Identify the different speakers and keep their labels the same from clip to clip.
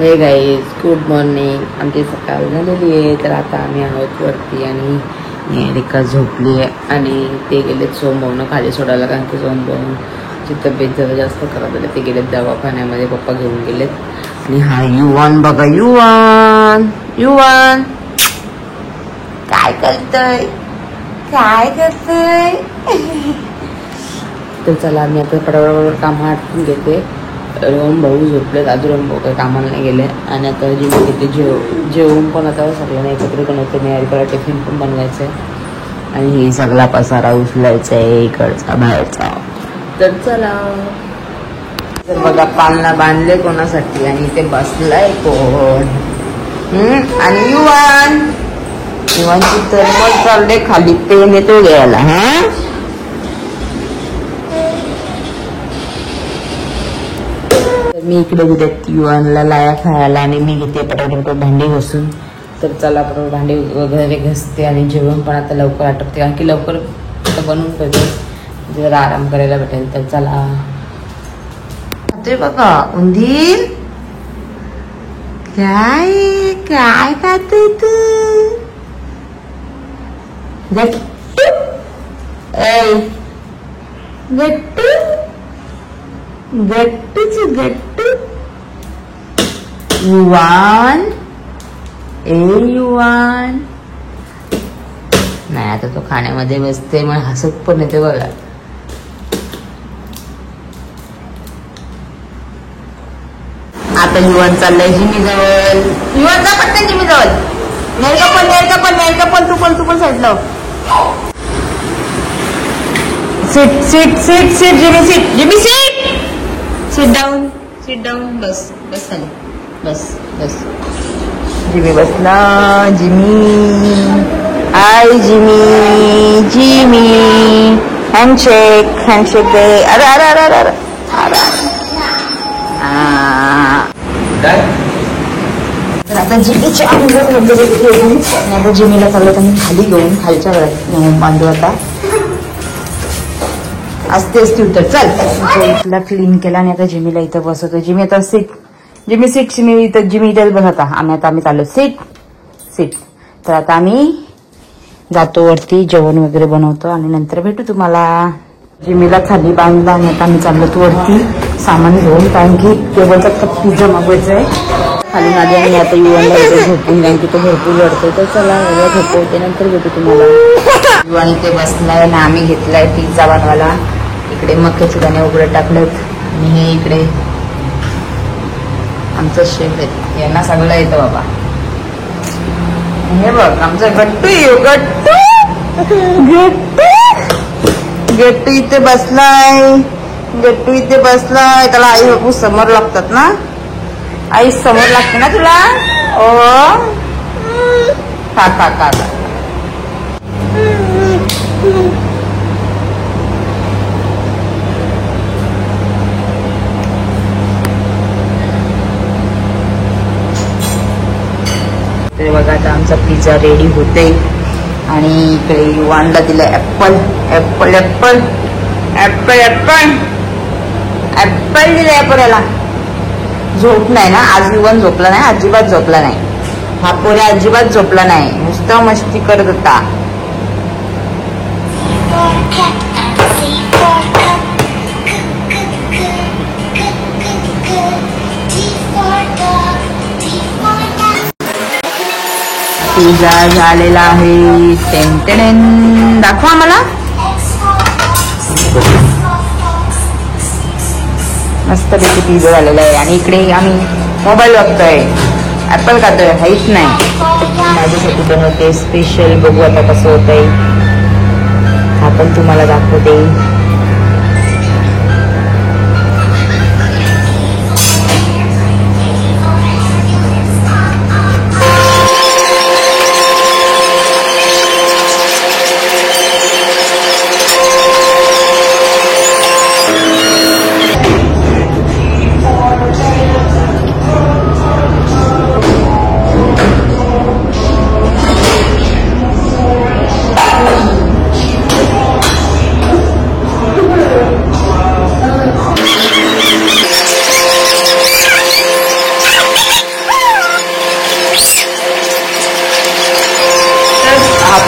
Speaker 1: हे guys good morning. आमची सकाळ झालेली आहे. तर आता आम्ही आहोत वरती आणि निहारिका झोपली आहे आणि ते गेलेत सोमभाऊनं खाली सोडायला, कारण की सोमभाऊची तब्येत जरा जास्त खराब झाली. ते गेलेत दवाखान्यामध्ये, पप्पा घेऊन गेलेत. आणि हा युवान बघा, युवान युवान काय करतोय काय करतोय. तर चला आम्ही आता पटापट काम आटपून घेते. रोम भाऊ झोपलेत, आज रोम भाऊ काही कामाला नाही गेले. आणि आता जी मी तिथे जेवून पण आता सगळ्यांना एकत्र बनवते. निहारिकाला टिफिन पण बनवायचं आहे आणि हे सगळा पसारा उचलायचा आहे इकडचा बाहेरचा. तर चला. तर बघा पालना बांधले कोणासाठी आणि ते बसलाय कोण. आणि युवानची तर मग चालले खाली पेन येतो घ्यायला. मी इकडे घेते युवानला लाया खायला आणि मी घेते पटापट भांडी घासून. तर चला पटापट भांडी वगैरे घासते आणि जेवण पण आता लवकर आटपते, कारण की लवकर आता बनवून ठेवते जरा आराम करायला भेटेल. तर चला. ते बघा उंदीर काय काय खाते तू. गट्टू गट्टू गट्टूच गट्टू. युवान ए युवान नाही, आता तो खाण्यामध्ये बसते, मग हसत पण येते बघा. आता युवान चाललंय जिमी जवळ. युवान जा पटकन जिमी जवळ. नेरका पण तू पण साईडला. सिट जिमी सिट डाऊन बस खाली बस. जिमी बसला. जिमी हँडशेक दे. अरे आता जिमीच्या अंगावर वगैरे घेऊन आता जिमीला चालत आणि खाली घेऊन खालच्या घरात बांधू. आता असते उतर. चल इथला क्लीन केला आणि आता जिमीला इथं बसवतो. जिमी आता जिमी इथं बस. आता आम्ही चाललो सीट. तर आता आम्ही जातो वरती, जेवण वगैरे बनवतो आणि नंतर भेटू तुम्हाला. जिमीला खाली बांधला आणि आता आम्ही चाललो वरती सामान घेऊन, कारण की टेबलचा पिझ्झा मागवायचा आहे. खाली आधी आणि आता युवानला झोपून, कारण की तो भरपूर लढतोय. तर चला एवढं झोपवते, नंतर भेटू तुम्हाला. युवान इथे बसलाय आणि आम्ही घेतलाय पिझ्झा बनवायला. इकडे मक्याचे दाणे उघडे टाकलेत आणि हे इकडे आमचं शेफ आहे, यांना सगळं येतं बाबा. हे बघ आमचं गट्टू इथे बसलाय. त्याला आई बाबू समोर लागतात ना, आई समोर लागते ना तुला. ओ का तर बघा आता आमचा पिझ्झा रेडी होते आणि इकडे युवानला दिलं ऍपल दिलंय पोऱ्याला. झोप नाही ना आज, युवान झोपला नाही, अजिबात झोपला नाही. हा पोऱ्या अजिबात झोपला नाही, नुसतं मस्ती करत होता. पिझ्झा झालेला आहे. दाखवा मला. मस्तपैकी पिझ्झा झालेला आहे आणि इकडे आम्ही मोबाईल बघतोय, ऍपल खातोय. हाईच नाही, माझ्यासाठी बनवते स्पेशल. बघू आता कसं होतंय, हा पण तुम्हाला दाखवते.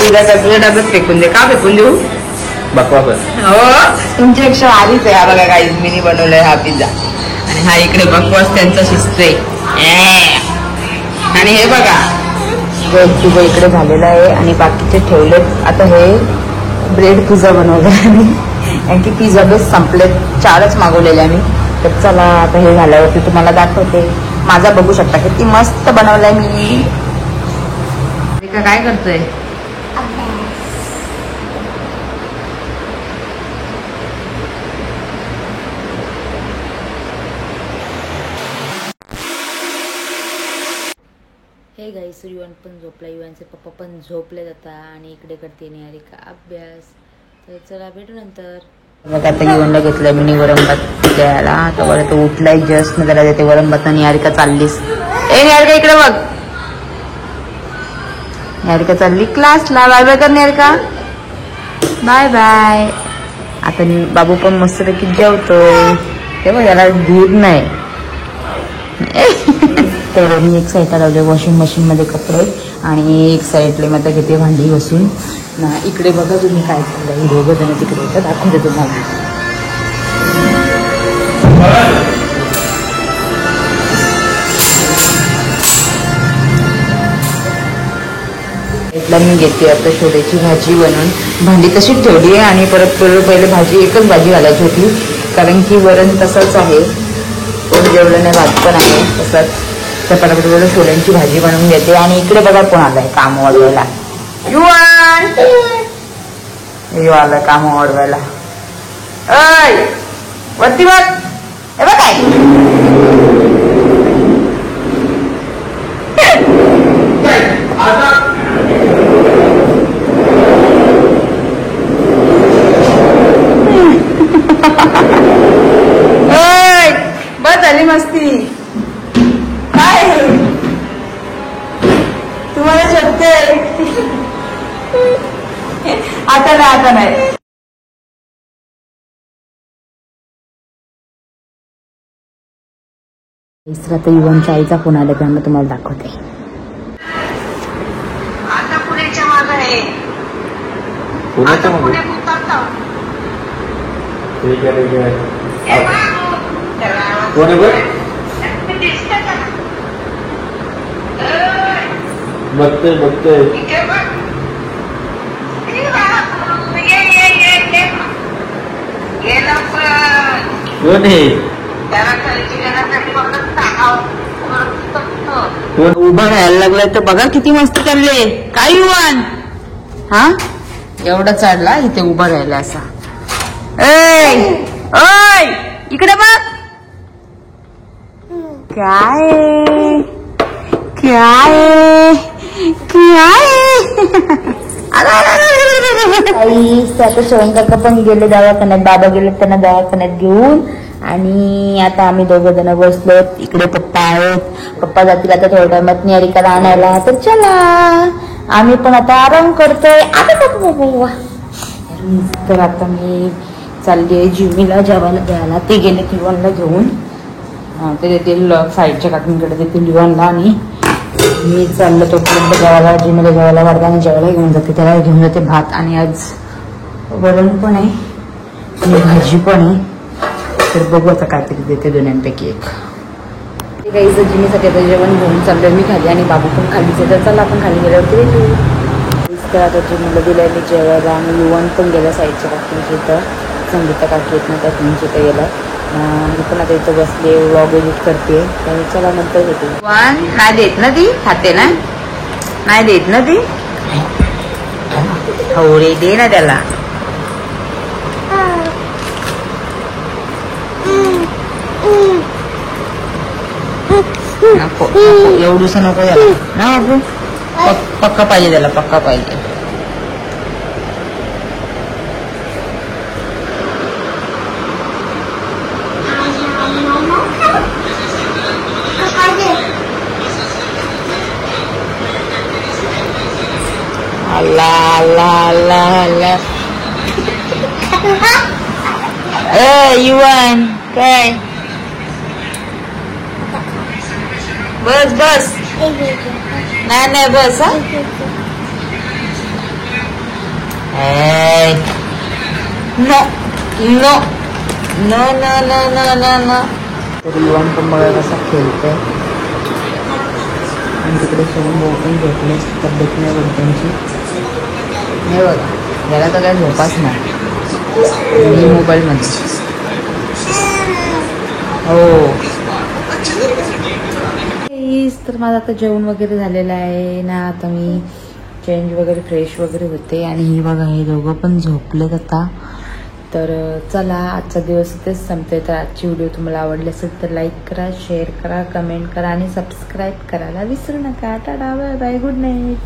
Speaker 1: पिझ्झा का तुझ्या डब्यात फेकून दे. का फेकून देऊ?
Speaker 2: बकवा बस.
Speaker 1: हो तुमच्यापेक्षा आधीच आहे. हा बघा काही मिनी बनवलाय हा पिझ्झा. आणि हा इकडे बकवास त्यांचा शिजतोय. आणि हे बघा पिझ्झा इकडे झालेला आहे आणि बाकीचे ठेवलेत. आता हे ब्रेड पिझ्झा बनवला आम्ही. आणखी पिझ्झा बेस संपलेत. 4च मागवलेले आम्ही. तर चला आता हे झाल्यावरती तुम्हाला दाखवते. माझा बघू शकता किती मस्त बनवलाय मी. काय करतोय? हे गाईस युवन पण झोपला. युवनचे पप्पा पण झोपले जाता आणि इकडे करते निहारिका अभ्यास. तर चला भेटू नंतर. बघा आता युवनला घेतलंय मिनी वरम भात द्यायला. आता बरं तो उठलाय जस्ट न त्याला देते वरम भात. निहारिका चाललीस. निहारिका इकडे बघ. निहारिका चालली क्लासला. बाय बाय कर निहारिका. Bye bye. आता बाबू पण मस्तपैकी जेवतोय. तेव्हा याला दूध नाही. तर मी एक साईडला लावले वॉशिंग मशीन मध्ये कपडे आणि एक साईडला मी आता घेते भांडी घासून. इकडे बघा तुम्ही काय चाललंय. दोघं जण तिकडे येतात. दाखवते तुम्हाला. मी घेते आता छोट्याची भाजी बनवून. भांडी तशीच ठेवली आहे आणि परत पहिले भाजी एकच भाजी घालायची होती कारण की वरण तसंच आहे. कोण जेवलं नाही भात पण आहे तसंच. तर पटापट छोल्यांची भाजी बनवून घेते. आणि इकडे बघा कोण आलाय काम वाढवायला. युवन आलाय काम वाढवायला. ऐ वरती बघ. हे बघ काय बस झाली मस्ती. काय तुम्हाला शक्य आता नाही. आता नाही. तिसरा तर युवनच्या आईचा फोन आला त्यामुळे तुम्हाला दाखवते.
Speaker 3: आता पुण्याच्या मागे आहे.
Speaker 2: पुण्याच्या
Speaker 3: आता
Speaker 2: मागे
Speaker 3: पुणे मुक्काम.
Speaker 2: ठीक आहे ठीक आहे. कोण आहे बरं? बघतोय बघतोय. कोण आहे?
Speaker 1: उभा राहायला लागलाय तर बघा किती मस्त चालले. काय युवन हा एवढा चढला इथे उभा राहिला असा. ऐ इकडे बघ. काय काय काय आता शोभन काका पण गेले दवाखान्यात. बाबा गेले त्यांना दवाखान्यात घेऊन. आणि आता आम्ही दोघं जण बसलो. इकडे पप्पा आहेत. पप्पा जातील आता थोड्या टाइमात निहारिकाला आणायला. तर चला आम्ही पण आता आराम करतोय. तर आता मी चालली आहे जिमीला जेवायला द्यायला. ते गेले युवनला घेऊन. ते देतील साईडच्या काकींकडे देतील युवनला. आणि मी चाललो तोपर्यंत जेवायला जिमीला जेवायला वाढताना जेवायला घेऊन जाते. त्याला घेऊन जाते भात. आणि आज वरण पण आहे आणि भाजी पण आहे. तर बघू आता काहीतरी देते दोन्यांपैकी एक. काही जिमीसाठी आता जेवण घेऊन चाललोय मी खाली आणि बाबू पण खालीच आहे. तर चला आपण खाली गेल्यावरती भेटू. तर आता जिमीला दिलंय मी जेवायला. आणि युवन पण गेला साईडच्या काकींच्या इथं. संगीता काकी येत ना त्या तुमच्या इथं गेला. मी पण आता इथं बसले व्लॉग एडिट करते. तर चला नंतर भेटू. वन नाही देत ना ती. खाते ना नाही देत ना ती. थोडे दे ना त्याला. नको एवढूस नको याला ना बाबू. पक्का पाहिजे त्याला. पक्का पाहिजे. अल्लाह अल्लाह अल्लाह अल्लाह. युवन काय बस बस. नाही नाही बस. हा no no no no no no no no तर युवान पण बघा कसा खेळतोय आणि तिकडे सोडून भाऊ पण झोपले तब्येत नाही बघ त्यांची नाही बघा याला तर काय झोपाच नाही मी मोबाईलमध्ये हो तर माझं आता जेवण वगैरे झालेलं आहे ना आता मी चेंज वगैरे फ्रेश वगैरे होते आणि ही बघा हे दोघं पण झोपलेत आता तर चला आजचा दिवस इथेच संपते तर आजची व्हिडिओ तुम्हाला आवडली असेल तर लाईक करा शेअर करा कमेंट करा आणि सबस्क्राईब करायला विसरू नका tata bye bye good night